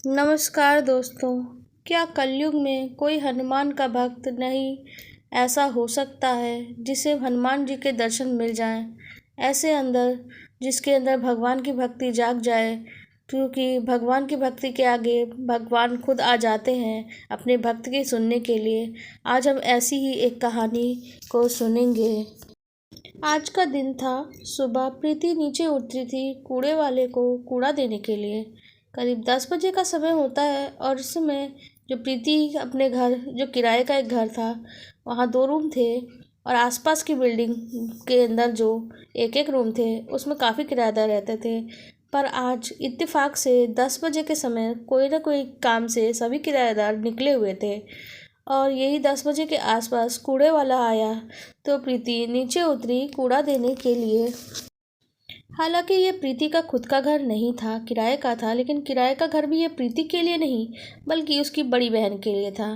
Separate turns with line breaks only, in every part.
नमस्कार दोस्तों। क्या कलयुग में कोई हनुमान का भक्त नहीं ऐसा हो सकता है जिसे हनुमान जी के दर्शन मिल जाएं, ऐसे अंदर जिसके अंदर भगवान की भक्ति जाग जाए, क्योंकि भगवान की भक्ति के आगे भगवान खुद आ जाते हैं अपने भक्त की सुनने के लिए। आज हम ऐसी ही एक कहानी को सुनेंगे। आज का दिन था। सुबह प्रीति नीचे उतरी थी कूड़े वाले को कूड़ा देने के लिए। करीब 10 बजे का समय होता है और उस समय जो प्रीति अपने घर, जो किराए का एक घर था, वहाँ 2 रूम थे और आसपास की बिल्डिंग के अंदर जो एक एक रूम थे उसमें काफ़ी किराएदार रहते थे। पर आज इत्तेफाक से 10 बजे के समय कोई ना कोई काम से सभी किराएदार निकले हुए थे और यही 10 बजे के आसपास कूड़े वाला आया तो प्रीति नीचे उतरी कूड़ा देने के लिए। हालांकि ये प्रीति का खुद का घर नहीं था, किराए का था, लेकिन किराए का घर भी ये प्रीति के लिए नहीं बल्कि उसकी बड़ी बहन के लिए था।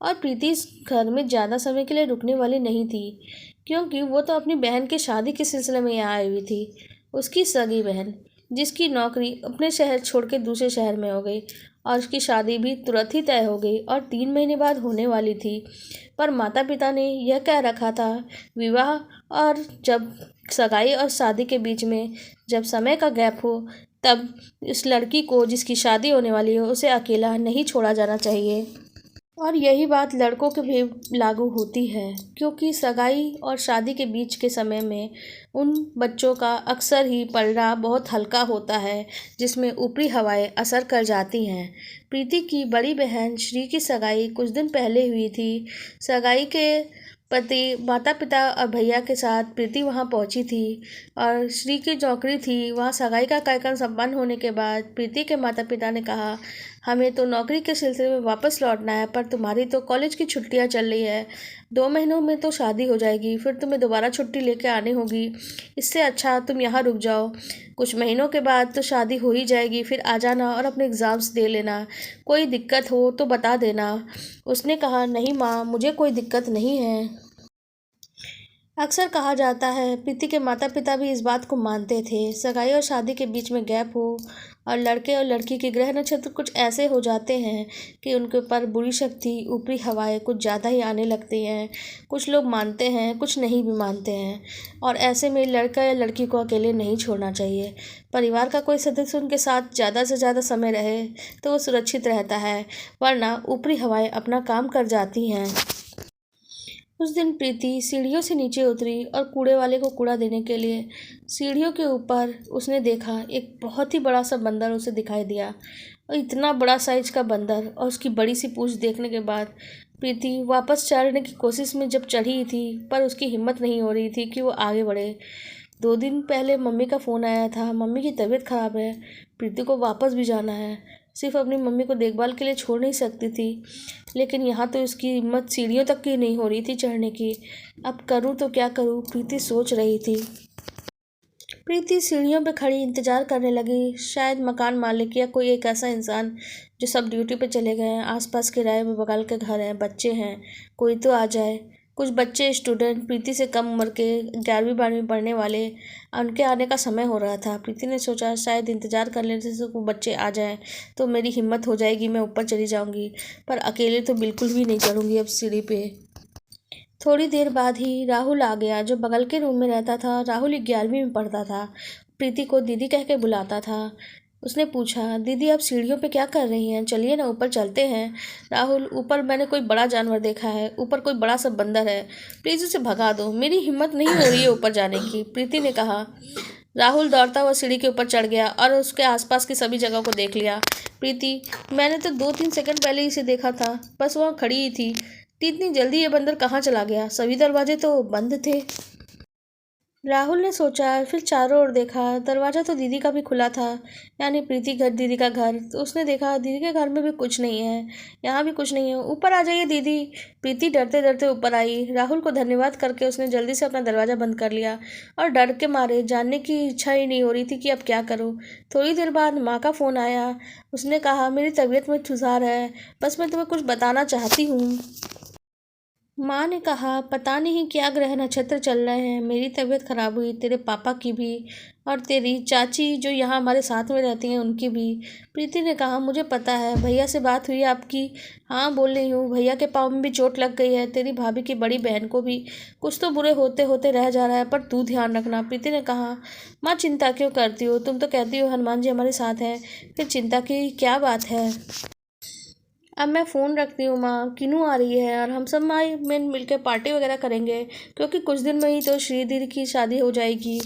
और प्रीति इस घर में ज़्यादा समय के लिए रुकने वाली नहीं थी, क्योंकि वो तो अपनी बहन की शादी के सिलसिले में यहाँ आई हुई थी। उसकी सगी बहन, जिसकी नौकरी अपने शहर छोड़ के दूसरे शहर में हो गई और उसकी शादी भी तुरंत ही तय हो गई और 3 महीने बाद होने वाली थी। पर माता पिता ने यह कह रखा था, विवाह और जब सगाई और शादी के बीच में जब समय का गैप हो, तब इस लड़की को जिसकी शादी होने वाली हो उसे अकेला नहीं छोड़ा जाना चाहिए। और यही बात लड़कों के भी लागू होती है, क्योंकि सगाई और शादी के बीच के समय में उन बच्चों का अक्सर ही पलड़ा बहुत हल्का होता है, जिसमें ऊपरी हवाएं असर कर जाती हैं। प्रीति की बड़ी बहन श्री की सगाई कुछ दिन पहले हुई थी। सगाई के पति, माता पिता और भैया के साथ प्रीति वहां पहुंची थी और श्री की नौकरी थी। वहां सगाई का कार्यक्रम संपन्न होने के बाद प्रीति के माता पिता ने कहा, हमें तो नौकरी के सिलसिले में वापस लौटना है, पर तुम्हारी तो कॉलेज की छुट्टियां चल रही है, 2 महीनों में तो शादी हो जाएगी, फिर तुम्हें दोबारा छुट्टी लेके आनी होगी। इससे अच्छा तुम यहाँ रुक जाओ, कुछ महीनों के बाद तो शादी हो ही जाएगी, फिर आ जाना और अपने एग्ज़ाम्स दे लेना, कोई दिक्कत हो तो बता देना। उसने कहा, नहीं माँ, मुझे कोई दिक्कत नहीं है। अक्सर कहा जाता है, प्रीति के माता पिता भी इस बात को मानते थे। सगाई और शादी के बीच में गैप हो और लड़के और लड़की के ग्रह नक्षत्र कुछ ऐसे हो जाते हैं कि उनके ऊपर बुरी शक्ति, ऊपरी हवाएं कुछ ज़्यादा ही आने लगती हैं। कुछ लोग मानते हैं, कुछ नहीं भी मानते हैं। और ऐसे में लड़का या लड़की को अकेले नहीं छोड़ना चाहिए। परिवार का कोई सदस्य उनके साथ ज़्यादा से ज़्यादा समय रहे तो वो सुरक्षित रहता है, वरना ऊपरी हवाएं अपना काम कर जाती हैं। उस दिन प्रीति सीढ़ियों से नीचे उतरी और कूड़े वाले को कूड़ा देने के लिए। सीढ़ियों के ऊपर उसने देखा एक बहुत ही बड़ा सा बंदर उसे दिखाई दिया, और इतना बड़ा साइज का बंदर और उसकी बड़ी सी पूंछ देखने के बाद प्रीति वापस चढ़ने की कोशिश में जब चढ़ी थी, पर उसकी हिम्मत नहीं हो रही थी कि वो आगे बढ़े। 2 दिन पहले मम्मी का फ़ोन आया था, मम्मी की तबीयत ख़राब है, प्रीति को वापस भी जाना है। सिर्फ अपनी मम्मी को देखभाल के लिए छोड़ नहीं सकती थी, लेकिन यहाँ तो इसकी हिम्मत सीढ़ियों तक की नहीं हो रही थी चढ़ने की। अब करूँ तो क्या करूँ, प्रीति सोच रही थी। प्रीति सीढ़ियों पर खड़ी इंतज़ार करने लगी, शायद मकान मालिक या कोई एक ऐसा इंसान जो सब ड्यूटी पे चले गए हैं, आसपास किराए में बगल के घर हैं, बच्चे हैं, कोई तो आ जाए। कुछ बच्चे स्टूडेंट, प्रीति से कम उम्र के 11वीं 12वीं पढ़ने वाले, उनके आने का समय हो रहा था। प्रीति ने सोचा, शायद इंतज़ार कर लेने से वो बच्चे आ जाएं तो मेरी हिम्मत हो जाएगी, मैं ऊपर चली जाऊंगी। पर अकेले तो बिल्कुल भी नहीं चढ़ूंगी अब सीढ़ी पे। थोड़ी देर बाद ही राहुल आ गया, जो बगल के रूम में रहता था। राहुल 11वीं में पढ़ता था, प्रीति को दीदी कह के बुलाता था। उसने पूछा, दीदी आप सीढ़ियों पे क्या कर रही हैं, चलिए ना ऊपर चलते हैं। राहुल, ऊपर मैंने कोई बड़ा जानवर देखा है, ऊपर कोई बड़ा सा बंदर है, प्लीज़ उसे भगा दो, मेरी हिम्मत नहीं हो रही है ऊपर जाने की, प्रीति ने कहा। राहुल दौड़ता हुआ सीढ़ी के ऊपर चढ़ गया और उसके आसपास की सभी जगह को देख लिया। प्रीति, मैंने तो 2-3 सेकंड पहले इसे देखा था, बस वहाँ खड़ी ही थी, इतनी जल्दी ये बंदर कहाँ चला गया, सभी दरवाजे तो बंद थे। राहुल ने सोचा, फिर चारों ओर देखा, दरवाज़ा तो दीदी का भी खुला था, यानी प्रीति घर, दीदी का घर। तो उसने देखा दीदी के घर में भी कुछ नहीं है, यहाँ भी कुछ नहीं है। ऊपर आ जाइए दीदी। प्रीति डरते डरते ऊपर आई। राहुल को धन्यवाद करके उसने जल्दी से अपना दरवाज़ा बंद कर लिया और डर के मारे जानने की इच्छा ही नहीं हो रही थी कि अब क्या करूँ। थोड़ी देर बाद माँ का फ़ोन आया। उसने कहा, मेरी तबीयत में सुधार है, बस मैं तुम्हें कुछ बताना चाहती हूँ। माँ ने कहा, पता नहीं क्या ग्रह नक्षत्र चल रहे हैं, मेरी तबीयत खराब हुई, तेरे पापा की भी और तेरी चाची जो यहाँ हमारे साथ में रहती हैं उनकी भी। प्रीति ने कहा, मुझे पता है, भैया से बात हुई आपकी? हाँ बोल रही हूँ, भैया के पाँव में भी चोट लग गई है, तेरी भाभी की बड़ी बहन को भी। कुछ तो बुरे होते होते रह जा रहा है, पर तू ध्यान रखना। प्रीति ने कहा, माँ चिंता क्यों करती हो, तुम तो कहती हो हनुमान जी हमारे साथ हैं, फिर चिंता की क्या बात है। अब मैं फ़ोन रखती हूँ माँ, किनू आ रही है और हम सब माँ मिल के पार्टी वगैरह करेंगे, क्योंकि कुछ दिन में ही तो श्री दीदी की शादी हो जाएगी।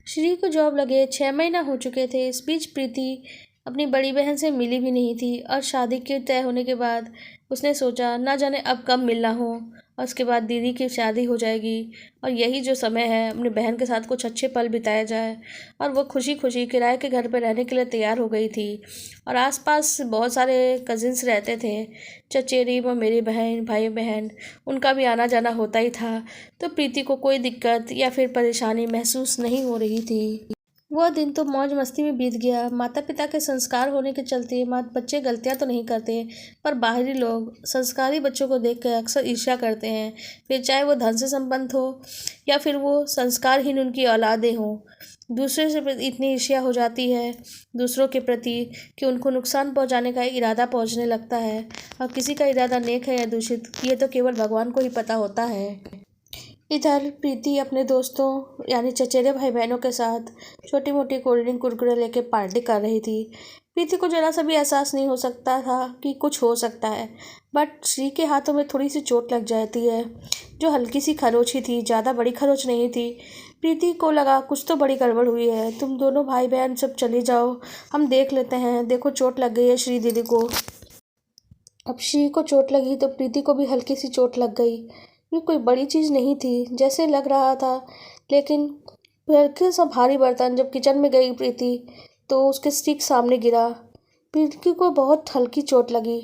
श्री को जॉब लगे 6 महीना हो चुके थे। इस बीच प्रीति अपनी बड़ी बहन से मिली भी नहीं थी और शादी के तय होने के बाद उसने सोचा ना जाने अब कब मिलना हो, और उसके बाद दीदी की शादी हो जाएगी और यही जो समय है अपनी बहन के साथ कुछ अच्छे पल बिताया जाए। और वो खुशी खुशी किराए के घर पर रहने के लिए तैयार हो गई थी। और आसपास बहुत सारे कजिन्स रहते थे, चचेरी व मेरी बहन भाई बहन, उनका भी आना जाना होता ही था। तो प्रीति को कोई दिक्कत या फिर परेशानी महसूस नहीं हो रही थी। वह दिन तो मौज मस्ती में बीत गया। माता पिता के संस्कार होने के चलते बच्चे गलतियां तो नहीं करते, पर बाहरी लोग संस्कारी बच्चों को देखकर अक्सर ईर्ष्या करते हैं, फिर चाहे वो धन से संबंध हो या फिर वो संस्कारहीन उनकी औलादें हों। दूसरे से इतनी ईर्ष्या हो जाती है दूसरों के प्रति कि उनको नुकसान पहुंचाने का इरादा पहुंचने लगता है, और किसी का इरादा नेक है या दूषित ये तो केवल भगवान को ही पता होता है। इधर प्रीति अपने दोस्तों यानी चचेरे भाई बहनों के साथ छोटी मोटी कोल्ड ड्रिंक कुरकुरे लेके पार्टी कर रही थी। प्रीति को जरा सा भी एहसास नहीं हो सकता था कि कुछ हो सकता है, बट श्री के हाथों में थोड़ी सी चोट लग जाती है, जो हल्की सी खरोच ही थी, ज़्यादा बड़ी खरोच नहीं थी। प्रीति को लगा कुछ तो बड़ी गड़बड़ हुई है, तुम दोनों भाई बहन सब चले जाओ, हम देख लेते हैं, देखो चोट लग गई है श्री दीदी को। अब श्री को चोट लगी तो प्रीति को भी हल्की सी चोट लग गई। ये कोई बड़ी चीज़ नहीं थी जैसे लग रहा था, लेकिन हल्का सा भारी बर्तन जब किचन में गई प्रीति तो उसके ठीक सामने गिरा। प्रीति को बहुत हल्की चोट लगी,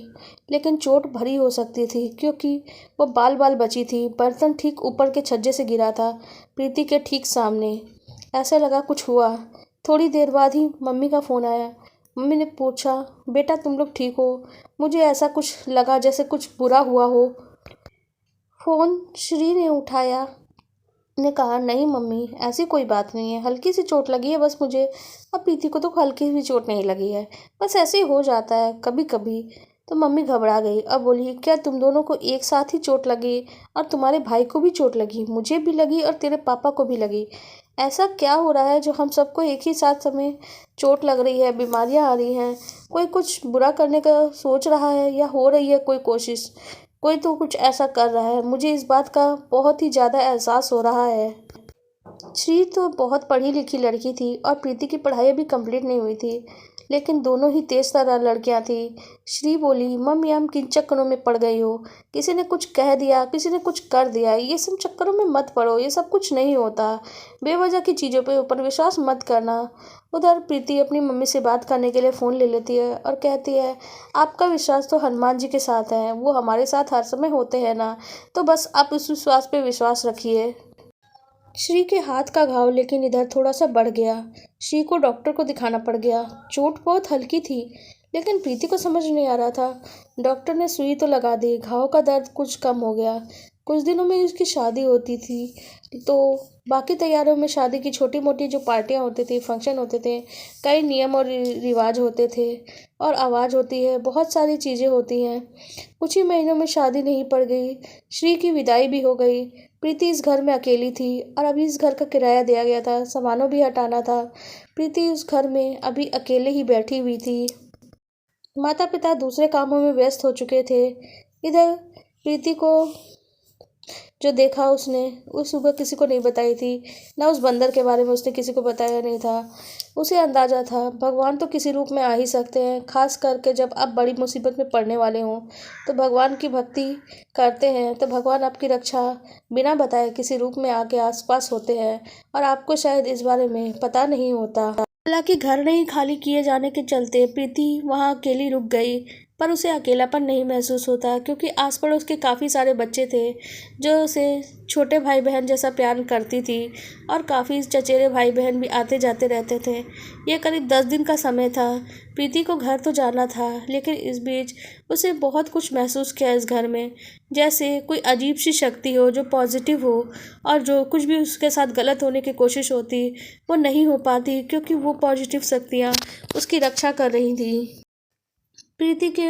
लेकिन चोट भरी हो सकती थी क्योंकि वो बाल बाल बची थी। बर्तन ठीक ऊपर के छज्जे से गिरा था प्रीति के ठीक सामने। ऐसा लगा कुछ हुआ। थोड़ी देर बाद ही मम्मी का फ़ोन आया। मम्मी ने पूछा, बेटा तुम लोग ठीक हो? मुझे ऐसा कुछ लगा जैसे कुछ बुरा हुआ हो। फ़ोन श्री ने उठाया, ने कहा, नहीं मम्मी ऐसी कोई बात नहीं है, हल्की सी चोट लगी है बस मुझे। और प्रीति को तो हल्की भी चोट नहीं लगी है, बस ऐसे ही हो जाता है कभी कभी। तो मम्मी घबरा गई। अब बोली, क्या तुम दोनों को एक साथ ही चोट लगी? और तुम्हारे भाई को भी चोट लगी? मुझे भी लगी और तेरे पापा को भी लगी। ऐसा क्या हो रहा है जो हम सबको एक ही साथ समय चोट लग रही है, बीमारियां आ रही हैं? कोई कुछ बुरा करने का सोच रहा है या हो रही है कोई कोशिश? कोई तो कुछ ऐसा कर रहा है, मुझे इस बात का बहुत ही ज़्यादा एहसास हो रहा है। श्री तो बहुत पढ़ी लिखी लड़की थी और प्रीति की पढ़ाई भी कंप्लीट नहीं हुई थी, लेकिन दोनों ही तेज तर्रार लड़कियां थी। श्री बोली, मम्मी हम किन चक्करों में पड़ गई हो? किसी ने कुछ कह दिया, किसी ने कुछ कर दिया, ये सब चक्करों में मत पड़ो, ये सब कुछ नहीं होता। बेवजह की चीज़ों पे ऊपर विश्वास मत करना। उधर प्रीति अपनी मम्मी से बात करने के लिए फ़ोन ले लेती है और कहती है, आपका विश्वास तो हनुमान जी के साथ है, वो हमारे साथ हर समय होते हैं ना, तो बस आप उस विश्वास पे विश्वास रखिए। श्री के हाथ का घाव लेकिन इधर थोड़ा सा बढ़ गया। श्री को डॉक्टर को दिखाना पड़ गया। चोट बहुत हल्की थी, लेकिन प्रीति को समझ नहीं आ रहा था। डॉक्टर ने सुई तो लगा दी, घाव का दर्द कुछ कम हो गया। कुछ दिनों में उसकी शादी होती थी, तो बाकी तैयारियों में शादी की छोटी मोटी जो पार्टियां होती थी, फंक्शन होते थे, कई नियम और रिवाज होते थे और आवाज़ होती है, बहुत सारी चीज़ें होती हैं। कुछ ही महीनों में शादी नहीं पड़ गई, श्री की विदाई भी हो गई। प्रीति इस घर में अकेली थी और अभी इस घर का किराया दिया गया था, सामानों भी हटाना था। प्रीति उस घर में अभी अकेले ही बैठी हुई थी। माता पिता दूसरे कामों में व्यस्त हो चुके थे। इधर प्रीति को जो देखा उसने, उस सुबह किसी को नहीं बताई थी, ना उस बंदर के बारे में उसने किसी को बताया नहीं था। उसे अंदाज़ा था भगवान तो किसी रूप में आ ही सकते हैं, खास करके जब आप बड़ी मुसीबत में पड़ने वाले हों तो भगवान की भक्ति करते हैं तो भगवान आपकी रक्षा बिना बताए किसी रूप में आके आसपास होते हैं, और आपको शायद इस बारे में पता नहीं होता। हालांकि घर नहीं खाली किए जाने के चलते प्रीति वहाँ अकेली रुक गई, पर उसे अकेलापन नहीं महसूस होता, क्योंकि आस पड़ोस के काफ़ी सारे बच्चे थे जो उसे छोटे भाई बहन जैसा प्यार करती थी, और काफ़ी चचेरे भाई बहन भी आते जाते रहते थे। यह करीब 10 दिन का समय था। प्रीति को घर तो जाना था, लेकिन इस बीच उसे बहुत कुछ महसूस किया इस घर में, जैसे कोई अजीब सी शक्ति हो जो पॉजिटिव हो, और जो कुछ भी उसके साथ गलत होने की कोशिश होती वो नहीं हो पाती, क्योंकि वो पॉजिटिव शक्तियाँ उसकी रक्षा कर रही थी। प्रीति के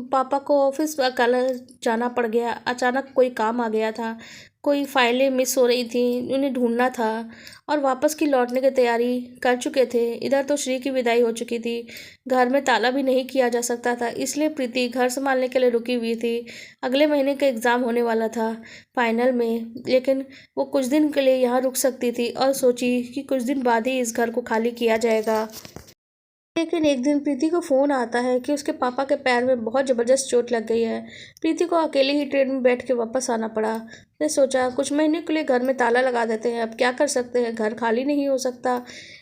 पापा को ऑफिस अकेला जाना पड़ गया। अचानक कोई काम आ गया था, कोई फाइलें मिस हो रही थी, उन्हें ढूंढना था, और वापस की लौटने की तैयारी कर चुके थे। इधर तो श्री की विदाई हो चुकी थी, घर में ताला भी नहीं किया जा सकता था, इसलिए प्रीति घर संभालने के लिए रुकी हुई थी। अगले महीने का एग्ज़ाम होने वाला था फाइनल में, लेकिन वो कुछ दिन के लिए यहाँ रुक सकती थी और सोची कि कुछ दिन बाद ही इस घर को खाली किया जाएगा। लेकिन एक दिन प्रीति को फ़ोन आता है कि उसके पापा के पैर में बहुत ज़बरदस्त चोट लग गई है। प्रीति को अकेले ही ट्रेन में बैठ के वापस आना पड़ा। उसने सोचा कुछ महीने के लिए घर में ताला लगा देते हैं, अब क्या कर सकते हैं, घर खाली नहीं हो सकता।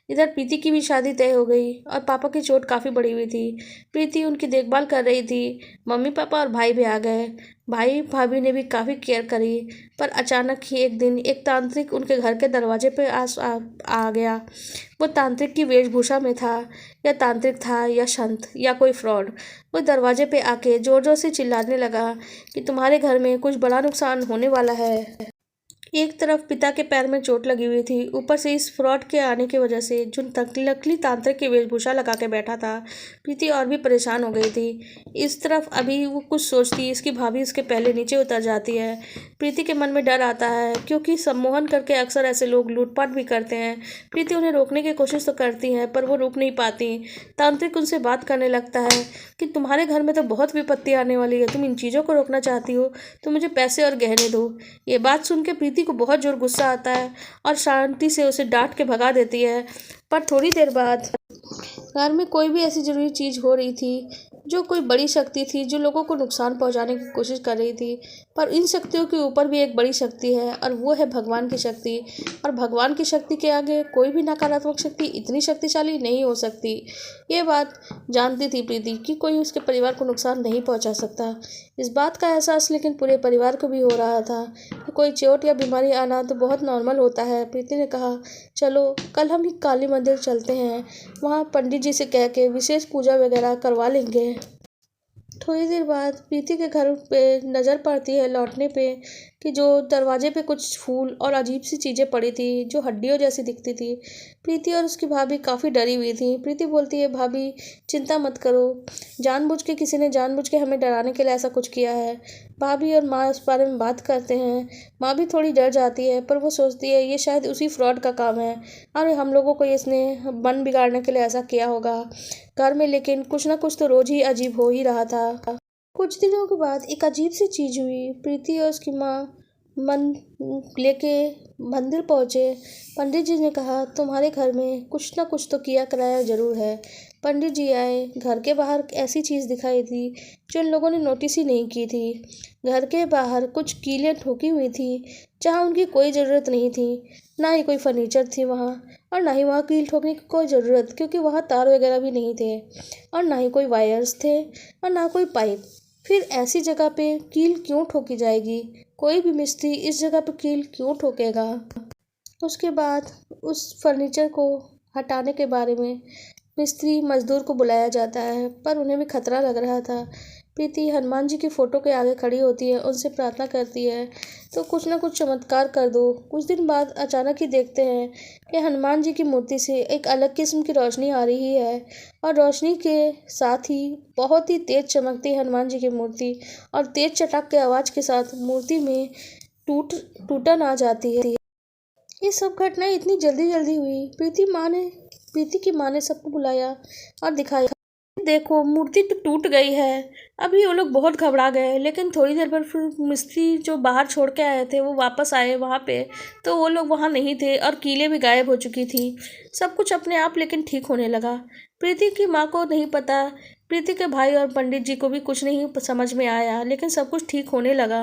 इधर प्रीति की भी शादी तय हो गई और पापा की चोट काफ़ी बढ़ी हुई थी। प्रीति उनकी देखभाल कर रही थी। मम्मी पापा और भाई भी आ गए। भाई भाभी ने भी काफ़ी केयर करी, पर अचानक ही एक दिन एक तांत्रिक उनके घर के दरवाजे पे आ गया। वो तांत्रिक की वेशभूषा में था, या तांत्रिक था या संत या कोई फ्रॉड। वो दरवाजे पे आके जोर जोर से चिल्लाने लगा कि तुम्हारे घर में कुछ बड़ा नुकसान होने वाला है। एक तरफ पिता के पैर में चोट लगी हुई थी, ऊपर से इस फ्रॉड के आने की वजह से जो नकली तांत्रिक की वेशभूषा लगा के बैठा था, प्रीति और भी परेशान हो गई थी। इस तरफ अभी वो कुछ सोचती, इसकी भाभी उसके पहले नीचे उतर जाती है। प्रीति के मन में डर आता है, क्योंकि सम्मोहन करके अक्सर ऐसे लोग लूटपाट भी करते हैं। प्रीति उन्हें रोकने की कोशिश तो करती है, पर वो रुक नहीं पाती। तांत्रिक उनसे बात करने लगता है कि तुम्हारे घर में तो बहुत विपत्ति आने वाली है, तुम इन चीज़ों को रोकना चाहती हो तो मुझे पैसे और गहने दो। ये बात सुन के प्रीति को बहुत जोर गुस्सा आता है और शांति से उसे डांट के भगा देती है। पर थोड़ी देर बाद घर में कोई भी ऐसी जरूरी चीज़ हो रही थी, जो कोई बड़ी शक्ति थी जो लोगों को नुकसान पहुंचाने की कोशिश कर रही थी। पर इन शक्तियों के ऊपर भी एक बड़ी शक्ति है, और वो है भगवान की शक्ति। और भगवान की शक्ति के आगे कोई भी नकारात्मक शक्ति इतनी शक्तिशाली नहीं हो सकती। ये बात जानती थी प्रीति कि कोई उसके परिवार को नुकसान नहीं पहुंचा सकता। इस बात का एहसास लेकिन पूरे परिवार को भी हो रहा था कि कोई चोट या बीमारी आना तो बहुत नॉर्मल होता है। प्रीति ने कहा, चलो कल हम ही काली मंदिर चलते हैं, वहाँ पंडित जी से कह के विशेष पूजा वगैरह करवा लेंगे। थोड़ी देर बाद प्रीति के घर पे नज़र पड़ती है लौटने पे कि जो दरवाजे पे कुछ फूल और अजीब सी चीज़ें पड़ी थी जो हड्डियों जैसी दिखती थी। प्रीति और उसकी भाभी काफ़ी डरी हुई थी। प्रीति बोलती है, भाभी चिंता मत करो, जानबूझ के किसी ने जानबूझ के हमें डराने के लिए ऐसा कुछ किया है। भाभी और माँ इस बारे में बात करते हैं। माँ भी थोड़ी डर जाती है, पर वो सोचती है ये शायद उसी फ्रॉड का काम है और हम लोगों को इसने मन बिगाड़ने के लिए ऐसा किया होगा। घर में लेकिन कुछ ना कुछ तो रोज ही अजीब हो ही रहा था। कुछ दिनों के बाद एक अजीब सी चीज़ हुई। प्रीति और उसकी माँ मन लेके मंदिर पहुँचे। पंडित जी ने कहा, तुम्हारे घर में कुछ ना कुछ तो किया कराया ज़रूर है। पंडित जी आए। घर के बाहर ऐसी चीज़ दिखाई दी जो इन लोगों ने नोटिस ही नहीं की थी। घर के बाहर कुछ कीलें ठोकी हुई थी जहाँ उनकी कोई ज़रूरत नहीं थी। ना ही कोई फर्नीचर थी वहाँ, और ना ही वहाँ कील ठोकने की कोई ज़रूरत, क्योंकि वहाँ तार वगैरह भी नहीं थे, और ना ही कोई वायर्स थे, और ना कोई पाइप। फिर ऐसी जगह पे कील क्यों ठोकी जाएगी? कोई भी मिस्त्री इस जगह पे कील क्यों ठोकेगा? उसके बाद उस फर्नीचर को हटाने के बारे में मिस्त्री मजदूर को बुलाया जाता है, पर उन्हें भी खतरा लग रहा था। प्रीति हनुमान जी की फ़ोटो के आगे खड़ी होती है, उनसे प्रार्थना करती है तो कुछ ना कुछ चमत्कार कर दो। कुछ दिन बाद अचानक ही देखते हैं कि हनुमान जी की मूर्ति से एक अलग किस्म की रोशनी आ रही है, और रोशनी के साथ ही बहुत ही तेज़ चमकती है हनुमान जी की मूर्ति, और तेज़ चटाक के आवाज़ के साथ मूर्ति में टूटन आ जाती है। ये सब घटनाएं इतनी जल्दी जल्दी हुई। प्रीति की माँ ने सबको बुलाया और दिखाया, देखो मूर्ति तो टूट गई है। अभी वो लोग बहुत घबरा गए, लेकिन थोड़ी देर बाद फिर मिस्त्री जो बाहर छोड़ के आए थे वो वापस आए वहाँ पे, तो वो लोग वहाँ नहीं थे और कीलें भी गायब हो चुकी थी। सब कुछ अपने आप लेकिन ठीक होने लगा। प्रीति की माँ को नहीं पता, प्रीति के भाई और पंडित जी को भी कुछ नहीं समझ में आया, लेकिन सब कुछ ठीक होने लगा।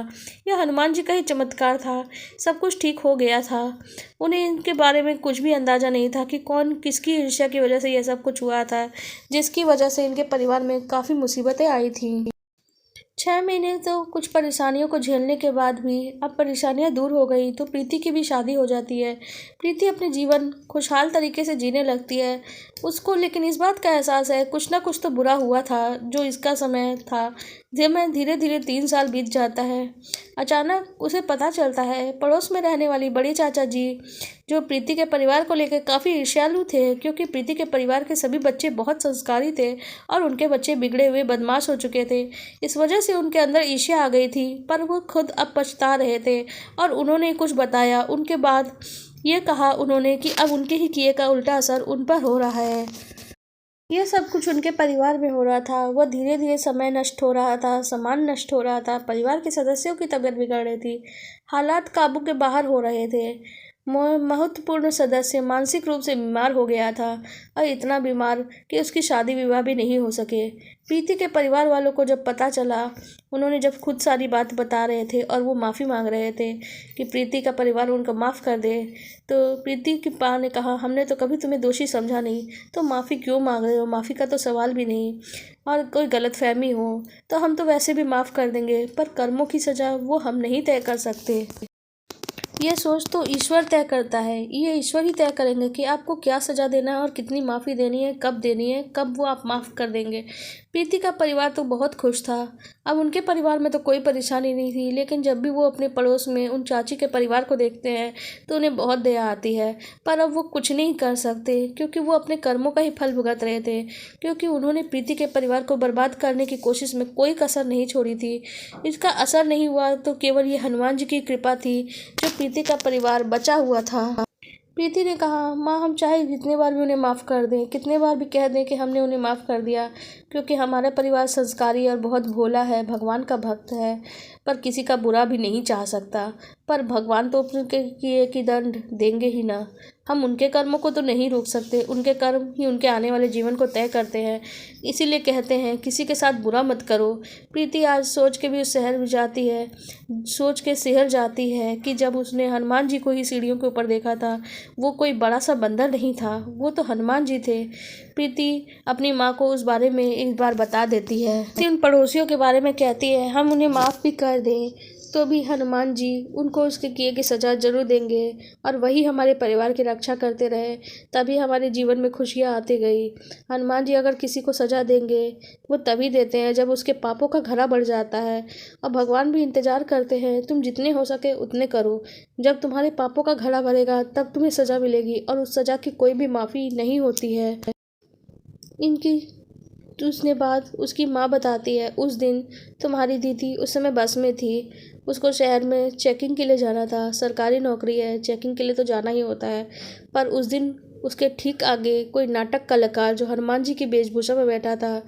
यह हनुमान जी का ही चमत्कार था, सब कुछ ठीक हो गया था। उन्हें इनके बारे में कुछ भी अंदाज़ा नहीं था कि कौन किसकी ईर्ष्या की वजह से यह सब कुछ हुआ था, जिसकी वजह से इनके परिवार में काफ़ी मुसीबतें आई थी। 6 महीने तो कुछ परेशानियों को झेलने के बाद भी अब परेशानियां दूर हो गई तो प्रीति की भी शादी हो जाती है। प्रीति अपने जीवन खुशहाल तरीके से जीने लगती है। उसको लेकिन इस बात का एहसास है कुछ ना कुछ तो बुरा हुआ था जो इसका समय था। मैं धीरे धीरे 3 साल बीत जाता है। अचानक उसे पता चलता है पड़ोस में रहने वाली बड़ी चाचा जी जो प्रीति के परिवार को लेकर काफ़ी ईर्ष्यालु थे, क्योंकि प्रीति के परिवार के सभी बच्चे बहुत संस्कारी थे और उनके बच्चे बिगड़े हुए बदमाश हो चुके थे। इस वजह से उनके अंदर ईर्ष्या आ गई थी, पर वो खुद अब पछता रहे थे और उन्होंने कुछ बताया। उनके बाद ये कहा उन्होंने कि अब उनके ही किए का उल्टा असर उन पर हो रहा है। ये सब कुछ उनके परिवार में हो रहा था। वह धीरे धीरे समय नष्ट हो रहा था, सामान नष्ट हो रहा था, परिवार के सदस्यों की तबीयत बिगड़ रही थी, हालात काबू के बाहर हो रहे थे। महत्वपूर्ण सदस्य मानसिक रूप से बीमार हो गया था और इतना बीमार कि उसकी शादी विवाह भी नहीं हो सके। प्रीति के परिवार वालों को जब पता चला, उन्होंने जब खुद सारी बात बता रहे थे और वो माफ़ी मांग रहे थे कि प्रीति का परिवार उनको माफ़ कर दे, तो प्रीति की माँ ने कहा हमने तो कभी तुम्हें दोषी समझा नहीं, तो माफ़ी क्यों मांग रहे हो, माफ़ी का तो सवाल भी नहीं, और कोई गलतफहमी हो तो हम तो वैसे भी माफ़ कर देंगे, पर कर्मों की सज़ा वो हम नहीं तय कर सकते। ये सोच तो ईश्वर तय करता है। ये ईश्वर ही तय करेंगे कि आपको क्या सज़ा देना है और कितनी माफ़ी देनी है, कब देनी है, कब वो आप माफ़ कर देंगे। प्रीति का परिवार तो बहुत खुश था। अब उनके परिवार में तो कोई परेशानी नहीं थी, लेकिन जब भी वो अपने पड़ोस में उन चाची के परिवार को देखते हैं तो उन्हें बहुत दया आती है। पर अब वो कुछ नहीं कर सकते क्योंकि वो अपने कर्मों का ही फल भुगत रहे थे, क्योंकि उन्होंने प्रीति के परिवार को बर्बाद करने की कोशिश में कोई कसर नहीं छोड़ी थी। इसका असर नहीं हुआ तो केवल ये हनुमान जी की कृपा थी जो प्रीति का परिवार बचा हुआ था। प्रीति ने कहा माँ, हम चाहे जितने बार भी उन्हें माफ़ कर दें, कितने बार भी कह दें कि हमने उन्हें माफ़ कर दिया, क्योंकि हमारा परिवार संस्कारी और बहुत भोला है, भगवान का भक्त है, पर किसी का बुरा भी नहीं चाह सकता। पर भगवान तो उनके किए की दंड देंगे ही ना। हम उनके कर्मों को तो नहीं रोक सकते, उनके कर्म ही उनके आने वाले जीवन को तय करते हैं। इसीलिए कहते हैं किसी के साथ बुरा मत करो। प्रीति आज सोच के भी उस शहर में जाती है, सोच के शहर जाती है कि जब उसने हनुमान जी को ही सीढ़ियों के ऊपर देखा था, वो कोई बड़ा सा बंदर नहीं था, वो तो हनुमान जी थे। प्रीति अपनी माँ को उस बारे में एक बार बता देती है। उन पड़ोसियों के बारे में कहती है हम उन्हें माफ़ भी कर दें तो भी हनुमान जी उनको उसके किए की सज़ा जरूर देंगे और वही हमारे परिवार की रक्षा करते रहे, तभी हमारे जीवन में खुशियाँ आती गई। हनुमान जी अगर किसी को सज़ा देंगे वो तभी देते हैं जब उसके पापों का घड़ा बढ़ जाता है, और भगवान भी इंतज़ार करते हैं तुम जितने हो सके उतने करो। जब तुम्हारे पापों का घड़ा भरेगा तब तुम्हें सज़ा मिलेगी, और उस सज़ा की कोई भी माफ़ी नहीं होती है। इनकी तो उसने बात उसकी माँ बताती है उस दिन तुम्हारी दीदी उस समय बस में थी, उसको शहर में चेकिंग के लिए जाना था, सरकारी नौकरी है, चेकिंग के लिए तो जाना ही होता है। पर उस दिन उसके ठीक आगे कोई नाटक कलाकार जो हनुमान जी की वेशभूषा में बैठा था,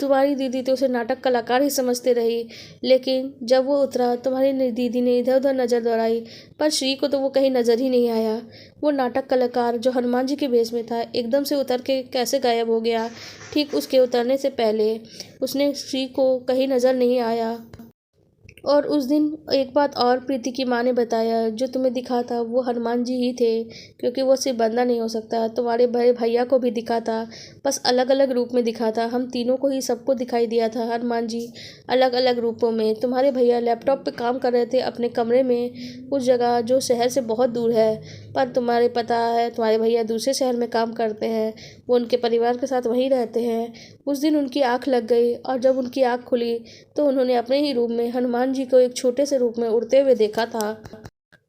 तुम्हारी दीदी तो उसे नाटक कलाकार ही समझते रही, लेकिन जब वो उतरा तुम्हारी दीदी ने इधर उधर नज़र दौड़ाई, पर श्री को तो वो कहीं नज़र ही नहीं आया। वो नाटक कलाकार जो हनुमान जी के वेश में था एकदम से उतर के कैसे गायब हो गया। ठीक उसके उतरने से पहले उसने श्री को कहीं नज़र नहीं आया। और उस दिन एक बात और प्रीति की माँ ने बताया, जो तुम्हें दिखा था वो हनुमान जी ही थे, क्योंकि वो सिर्फ बंदा नहीं हो सकता, तुम्हारे बड़े भैया को भी दिखा था, बस अलग अलग रूप में दिखा था। हम तीनों को ही सबको दिखाई दिया था हनुमान जी अलग अलग रूपों में। तुम्हारे भैया लैपटॉप पे काम कर रहे थे अपने कमरे में, उस जगह जो शहर से बहुत दूर है, पर तुम्हारे पता है तुम्हारे भैया दूसरे शहर में काम करते हैं, वो उनके परिवार के साथ वहीं रहते हैं। उस दिन उनकी आँख लग गई, और जब उनकी आँख खुली तो उन्होंने अपने ही रूम में हनुमान जी को एक छोटे से रूप में उड़ते हुए देखा था।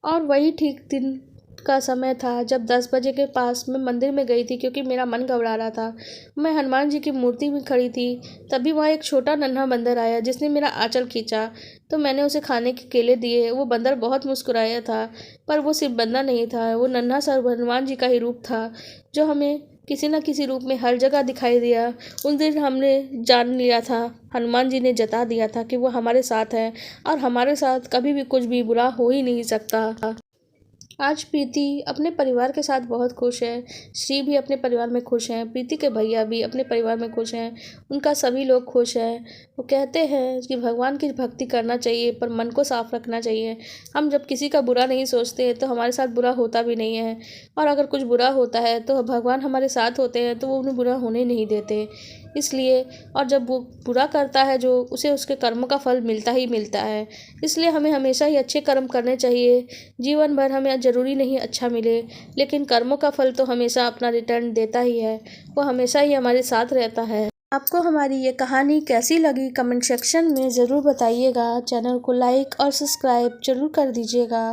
और वही ठीक दिन का समय था जब 10 बजे के पास मैं मंदिर में गई थी, क्योंकि मेरा मन घबरा रहा था। मैं हनुमान जी की मूर्ति में खड़ी थी, तभी वहाँ एक छोटा नन्हा बंदर आया जिसने मेरा आंचल खींचा, तो मैंने उसे खाने के केले दिए। वो बंदर बहुत मुस्कुराया था, पर वो सिर्फ बंदर नहीं था, वो नन्हा सा हनुमान जी का ही रूप था जो हमें किसी न किसी रूप में हर जगह दिखाई दिया। उस दिन हमने जान लिया था, हनुमान जी ने जता दिया था कि वो हमारे साथ है और हमारे साथ कभी भी कुछ भी बुरा हो ही नहीं सकता। आज प्रीति अपने परिवार के साथ बहुत खुश है, श्री भी अपने परिवार में खुश हैं, प्रीति के भैया भी अपने परिवार में खुश हैं, उनका सभी लोग खुश हैं। वो कहते हैं कि भगवान की भक्ति करना चाहिए पर मन को साफ रखना चाहिए। हम जब किसी का बुरा नहीं सोचते तो हमारे साथ बुरा होता भी नहीं है, और अगर कुछ बुरा होता है तो भगवान हमारे साथ होते हैं तो वो उन्हें बुरा होने नहीं देते। इसलिए और जब वो बुरा करता है जो, उसे उसके कर्म का फल मिलता ही मिलता है। इसलिए हमें हमेशा ही अच्छे कर्म करने चाहिए। जीवन भर हमें ज़रूरी नहीं अच्छा मिले, लेकिन कर्मों का फल तो हमेशा अपना रिटर्न देता ही है, वो हमेशा ही हमारे साथ रहता है। आपको हमारी ये कहानी कैसी लगी कमेंट सेक्शन में ज़रूर बताइएगा। चैनल को लाइक और सब्सक्राइब जरूर कर दीजिएगा।